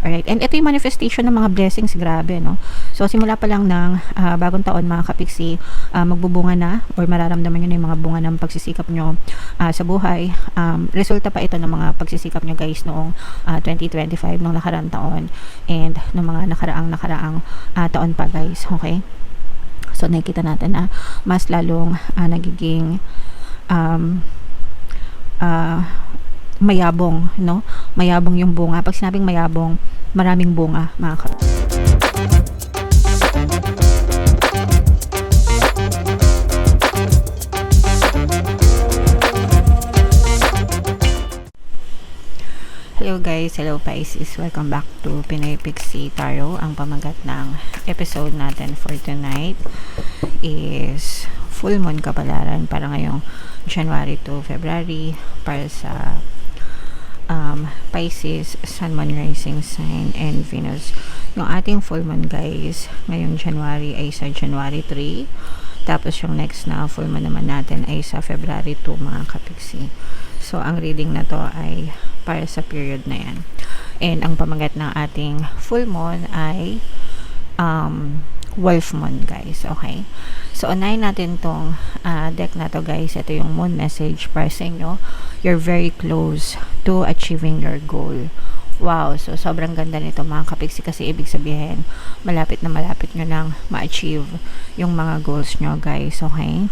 Alright, and ito yung manifestation ng mga blessings, grabe, no? So, simula pa lang ng bagong taon, mga kapiksi, magbubunga na or mararamdaman nyo na yung mga bunga ng pagsisikap nyo sa buhay. Resulta pa ito ng mga pagsisikap nyo, guys, noong 2025, noong nakaraang taon, and noong mga nakaraang taon pa, guys, okay? So, nakikita natin na mas lalong nagiging mayabong, no? Mayabong yung bunga. Pag sinabing mayabong, maraming bunga, mga kapatid. Hello guys, hello Pisces. Welcome back to Pinoy Pixie Tarot. Ang pamagat ng episode natin for tonight is full moon kapalaran para ngayong January to February para sa Pisces, Sun, Moon, Rising Sign, and Venus. Yung ating full moon, guys, ngayong January ay sa January 3. Tapos yung next na full moon naman natin ay sa February 2, mga kapiksi. So, ang reading na to ay para sa period na yan. And ang pamagat ng ating full moon ay wolf moon, guys. Okay? So, unahin natin tong deck na to, guys. Ito yung moon message para sa inyo. You're very close to achieving your goal. Wow! So, sobrang ganda nito, mga kapiksi, kasi ibig sabihin, malapit na malapit nyo lang ma-achieve yung mga goals nyo, guys. Okay?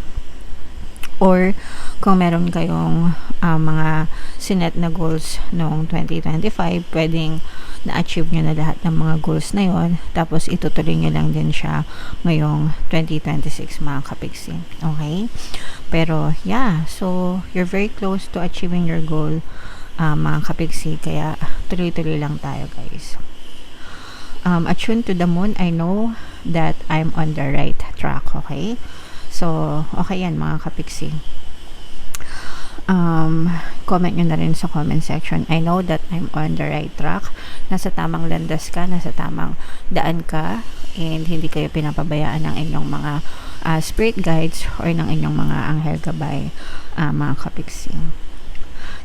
Or kung meron kayong mga sinet na goals noong 2025, pwedeng na-achieve nyo na lahat ng mga goals na yon, tapos itutuloy nyo lang din siya ngayong 2026, mga kapiksi. Okay? Pero yeah, so you're very close to achieving your goal, mga kapiksi, kaya tuloy-tuloy lang tayo, guys. Attuned to the moon, I know that I'm on the right track. Okay? So, okay yan, mga kapiksi. Comment nyo na rin sa comment section. I know that I'm on the right track. Nasa tamang landas ka, nasa tamang daan ka, and hindi kayo pinapabayaan ng inyong mga spirit guides or ng inyong mga anghel gabay, mga kapiksi.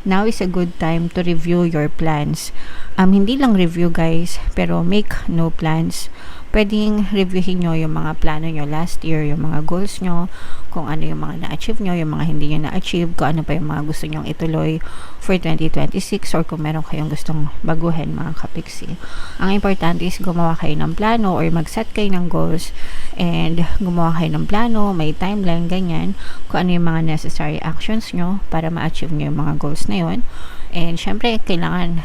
Now is a good time to review your plans. Hindi lang review, guys, pero make no plans. Pwedeng reviewin nyo yung mga plano nyo last year, yung mga goals nyo, kung ano yung mga na-achieve nyo, yung mga hindi nyo na-achieve, kung ano pa yung mga gusto nyong ituloy for 2026, or kung meron kayong gustong baguhin, mga kapiksi. Ang importante is gumawa kayo ng plano or mag-set kayo ng goals, and gumawa kayo ng plano, may timeline, ganyan, kung ano yung mga necessary actions nyo para ma-achieve nyo yung mga goals na yun. And syempre, kailangan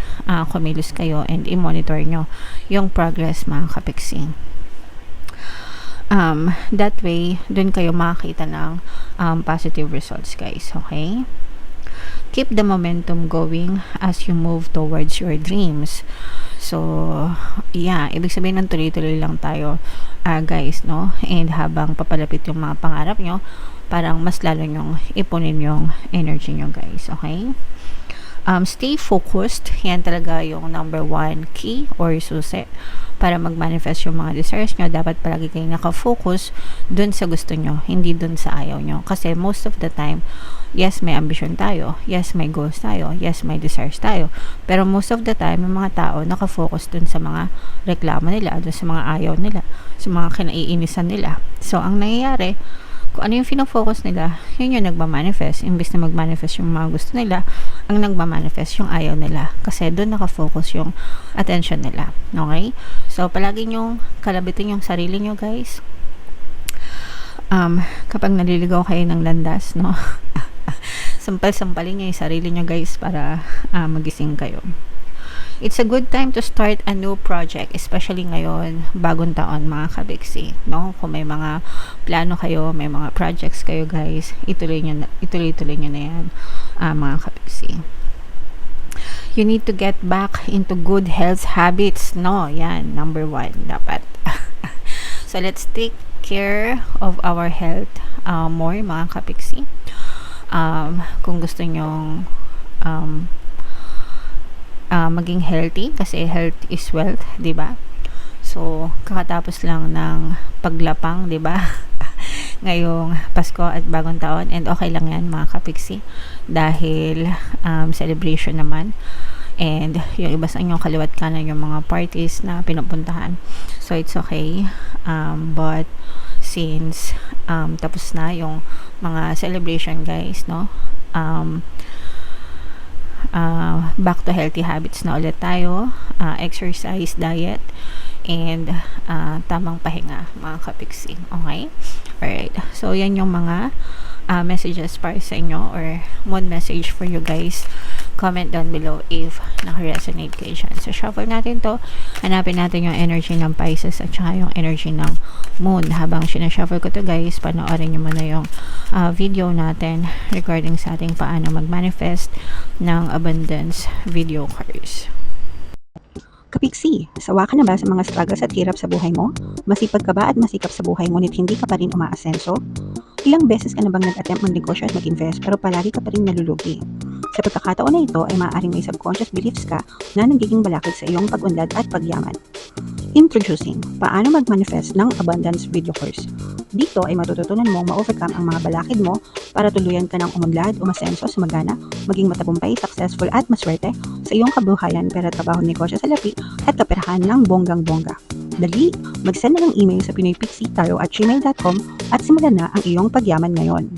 kumilos kayo and i-monitor nyo yung progress, mga kapiksi. That way, dun kayo makakita ng positive results, guys. Okay? Keep the momentum going as you move towards your dreams. So, yeah, ibig sabihin ng tuloy-tuloy lang tayo, guys, no? And habang papalapit yung mga pangarap nyo, parang mas lalo nyong ipunin yung energy nyo, guys. Okay? Stay focused. Yan talaga yung number one key or susi para mag-manifest yung mga desires nyo. Dapat palagi kayong nakafocus dun sa gusto nyo, hindi dun sa ayaw nyo. Kasi most of the time, yes, may ambition tayo. Yes, may goals tayo. Yes, may desires tayo. Pero most of the time, yung mga tao nakafocus dun sa mga reklamo nila, dun sa mga ayaw nila, sa mga kinaiinisan nila. So, ang nangyayari, kung ano yung pinofocus nila, yun yung nagmamanifest. Imbis na magmanifest yung mga gusto nila, ang nagmamanifest yung ayaw nila. Kasi doon nakafocus yung attention nila. Okay? So, palagi nyong kalabitin yung sarili nyo, guys. Kapag naliligaw kayo ng landas, no? Sampal-sampalin nyo yung sarili nyo, guys, para magising kayo. It's a good time to start a new project, especially ngayon, bagong taon, mga kabiksi, no? Kung may mga plano kayo, may mga projects kayo, guys, ituloy nyo na yan, mga kabiksi. You need to get back into good health habits, no? Yan, number one, dapat. So, let's take care of our health more, mga kabiksi. Kung gusto nyong maging healthy, kasi health is wealth, 'di ba? So, kakatapos lang ng paglapang, 'di ba? Ngayong Pasko at Bagong Taon, and okay lang 'yan, mga kapiksi, dahil celebration naman. and yung iba sa inyo kaliwat kanan yung mga parties na pinupuntahan. So it's okay, but since tapos na yung mga celebration guys, no, back to healthy habits na ulit tayo, exercise, diet, and tamang pahinga mga kapiksi. Okay? Alright. So, yan yung mga messages para sa inyo or moon message for you guys. Comment down below if naka-resonate kayo dyan. So, shuffle natin to. Hanapin natin yung energy ng Pisces at saka yung energy ng Moon. Habang sinashuffle ko to guys, panoorin nyo muna yung video natin regarding sa ating paano mag-manifest ng abundance video cards. Kapiksi, sawa ka na ba sa mga struggles at hirap sa buhay mo? Masipag ka ba at masikap sa buhay ngunit hindi ka pa rin umaasenso? Ilang beses ka na bang nag-attempt mag-negosyo at mag-invest pero palagi ka pa rin nalulugi? Sa pagkakataon na ito ay maaaring may subconscious beliefs ka na nagiging balakid sa iyong pag-unlad at pagyaman. Introducing, paano mag-manifest ng abundance video course. Dito ay matututunan mong ma-overcome ang mga balakid mo para tuluyan ka ng umunlad, umasenso, sumagana, maging matagumpay, successful at maswerte sa iyong kabuhayan, pera, trabaho, negosyo, salapi at kaperahan ng bonggang-bongga. Dali, mag-send na ng email sa pinoypixie@gmail.com at simulan na ang iyong pagyaman ngayon.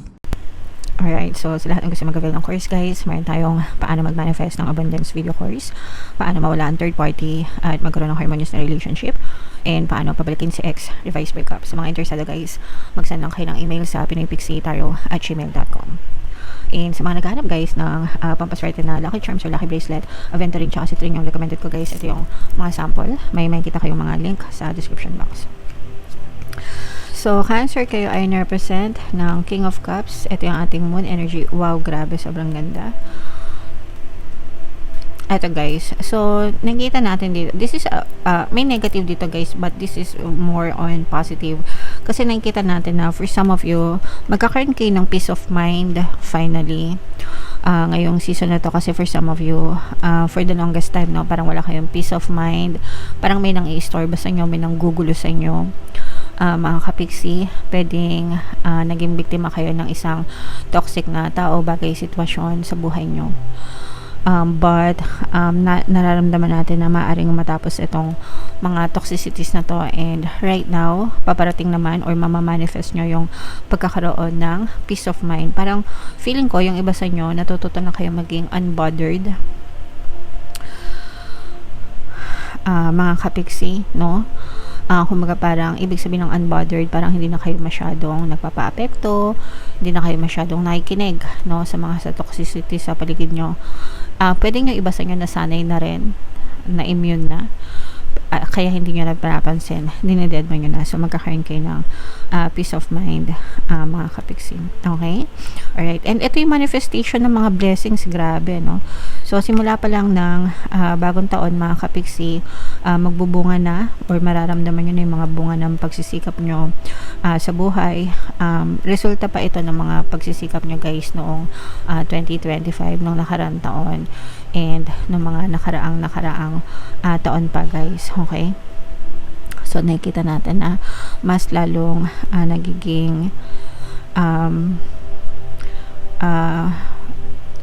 Alright, so sa lahat ng gusto mag-avail ng course guys, mayroon tayong paano mag-manifest ng abundance video course, paano mawala ang third party at magkaroon ng harmonious na relationship, and paano pabalikin si ex, revise breakup. Sa mga interesado guys, mag-send lang kayo ng email sa pinoypixie@gmail.com. And sa mga naghahanap guys ng pampaswerte na lucky charms or lucky bracelet, aventurine tsaka citrine yung recommended ko guys. Ito yung mga sample, may makikita kayong mga link sa description box. So, Cancer, kayo ay na-represent ng King of Cups. Ito yung ating moon energy. Wow, grabe, sobrang ganda. Ito guys, so nakita natin dito, this is may negative dito guys, but this is more on positive kasi nakita natin na for some of you magkakaroon kayo ng peace of mind finally ngayong season na to, kasi for some of you for the longest time no, parang wala kayong peace of mind, parang may nang i-istorbo sa inyo, may nang gugulo sa inyo. Mga kapiksi, pwedeng naging biktima kayo ng isang toxic na tao, bagay, sitwasyon sa buhay nyo. But nararamdaman natin na maaaring matapos itong mga toxicities na to, and right now paparating naman or mamamanifest nyo yung pagkakaroon ng peace of mind. Parang feeling ko yung iba sa inyo natututo na kayo maging unbothered, mga kapiksi, no? Kumbaga parang ibig sabihin ng unbothered, parang hindi na kayo masyadong nagpapa-apekto, hindi na kayo masyadong nakikinig no, sa mga sa toxicity sa paligid nyo. Pwedeng yung iba sa inyo nasanay na rin, na immune na, kaya hindi nyo napapansin, dinededma nyo na. So magkakaroon kayo ng peace of mind, mga kapiksi. Okay? Alright. And ito yung manifestation ng mga blessings, grabe, no? So simula pa lang ng bagong taon, mga kapiksi, magbubunga na or mararamdaman nyo na yung mga bunga ng pagsisikap nyo sa buhay. Resulta pa ito ng mga pagsisikap nyo guys noong 2025, noong nakarang taon, and ng mga nakaraang taon pa guys. Okay? So nakikita natin na mas lalong nagiging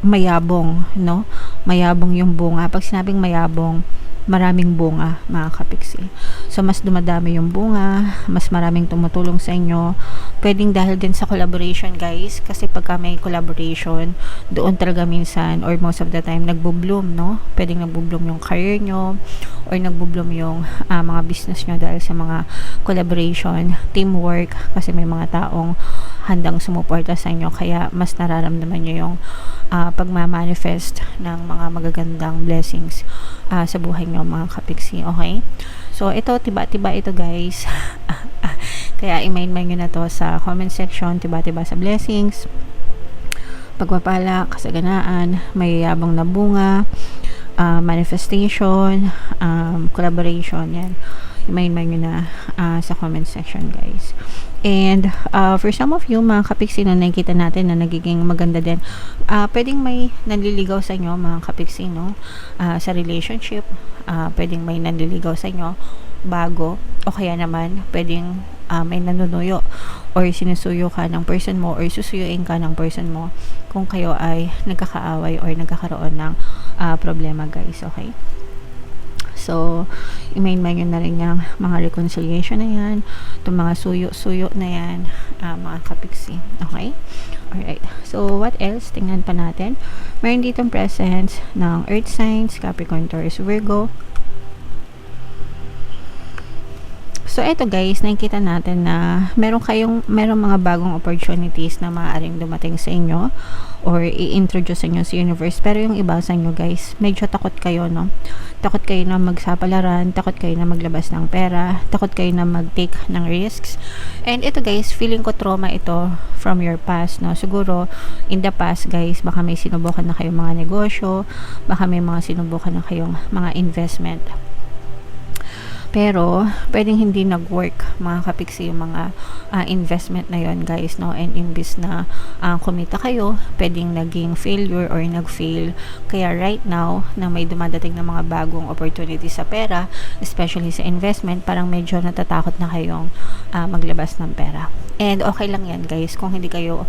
mayabong, no? Mayabong yung bunga. Pag sinabing mayabong, maraming bunga, mga kapiksi. So, mas dumadami yung bunga, mas maraming tumutulong sa inyo. Pwedeng dahil din sa collaboration, guys. Kasi pagka may collaboration, doon talaga minsan, or most of the time, nagbo-bloom, no? Pwedeng nagbo-bloom yung career nyo, or nagbo-bloom yung mga business nyo dahil sa mga collaboration, teamwork, kasi may mga taong handang sumuporta sa inyo. Kaya, mas nararamdaman nyo yung pagmamanifest ng mga magagandang blessings sa buhay nyo, mga kapiksi. Okay? So, ito, tiba-tiba ito, guys. Kaya, i-main-main nyo na to sa comment section. Tiba-tiba sa blessings, pagpapala, kasaganaan, mayayabang na bunga, manifestation, collaboration, yan. I-main-main nyo na sa comment section, guys. And for some of you, mga kapiksi, na nakikita natin na nagiging maganda din, pwedeng may nanliligaw sa inyo, mga kapiksi, no? Sa relationship, pwedeng may nanliligaw sa inyo bago, o kaya naman pwedeng may nanunuyo or sinusuyo ka ng person mo or susuyuin ka ng person mo kung kayo ay nagkakaaway or nagkakaroon ng problema, guys. Okay? So, i-main nyo na rin yung mga reconciliation na yan, itong mga suyo-suyo na yan, mga kapiksi. Okay? Alright. So, what else? Tingnan pa natin. Meron ditong presence ng Earth signs, Capricorn, Taurus, Virgo. So, eto guys, nakikita natin na meron mga bagong opportunities na maaaring dumating sa inyo or i-introduce sa inyo sa universe. Pero yung iba sa inyo guys, medyo takot kayo, no? Takot kayo na magsapalaran, takot kayo na maglabas ng pera, takot kayo na mag-take ng risks. And ito guys, feeling ko trauma ito from your past, no? Siguro, in the past guys, baka may sinubukan na kayong mga negosyo, baka may mga sinubukan na kayong mga investment. Pero, pwedeng hindi nag-work mga kapiksi yung mga investment na yon guys, no? And imbis na kumita kayo, pwedeng naging failure or nag-fail. Kaya right now, na may dumadating na mga bagong opportunity sa pera, especially sa investment, parang medyo natatakot na kayong maglabas ng pera. And okay lang yan guys, kung hindi kayo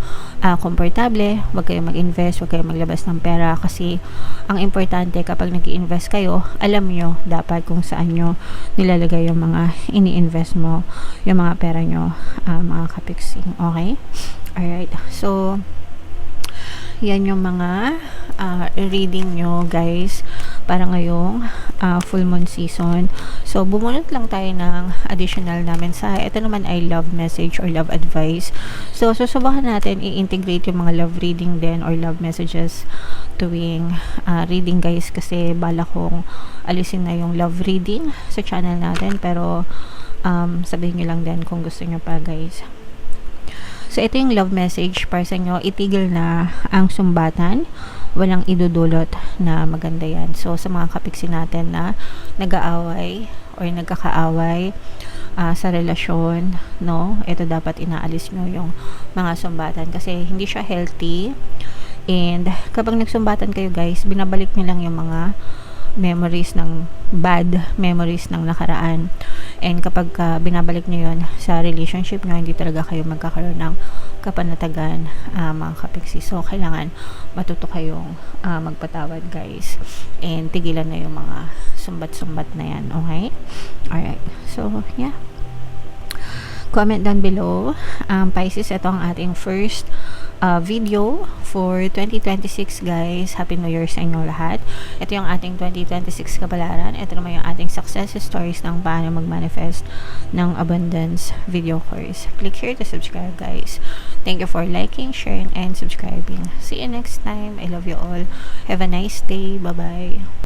komportable, wag kayo mag-invest, wag kayo maglabas ng pera, kasi ang importante kapag nag-i-invest kayo, alam nyo dapat kung saan nyo nilalagay yung mga ini-invest mo, yung mga pera nyo, mga kapiksing. Okay? Alright. So, yan yung mga reading nyo guys para ngayong full moon season. So, bumunot lang tayo ng additional na mensahe. Ito naman ay love message or love advice. So, susubukan natin i-integrate yung mga love reading din or love messages tuwing reading guys, kasi bala kong alisin na yung love reading sa channel natin, pero sabihin nyo lang din kung gusto nyo pa guys. So, ito yung love message para sa inyo. Itigil na ang sumbatan. Walang idudulot na maganda yan. So, sa mga kapiksi natin na nag-aaway or nagkakaaway sa relasyon, no? Ito dapat inaalis nyo yung mga sumbatan kasi hindi siya healthy. And, kapag nagsumbatan kayo guys, binabalik nyo lang yung mga memories ng bad memories ng nakaraan. And kapag binabalik nyo yun sa relationship nyo, hindi talaga kayo magkakaroon ng kapanatagan, mga kapiksi. So, kailangan matuto kayong magpatawad guys. And tigilan na yung mga sumbat-sumbat na yan. Okay? Alright. So, yeah. Comment down below. Pisces, ito ang ating first video for 2026 guys. Happy New Year sa inyong lahat. Ito yung ating 2026 kabalaran. Ito naman yung ating success stories ng paano mag-manifest ng abundance video course. Click here to subscribe guys. Thank you for liking, sharing, and subscribing. See you next time. I love you all. Have a nice day. Bye-bye.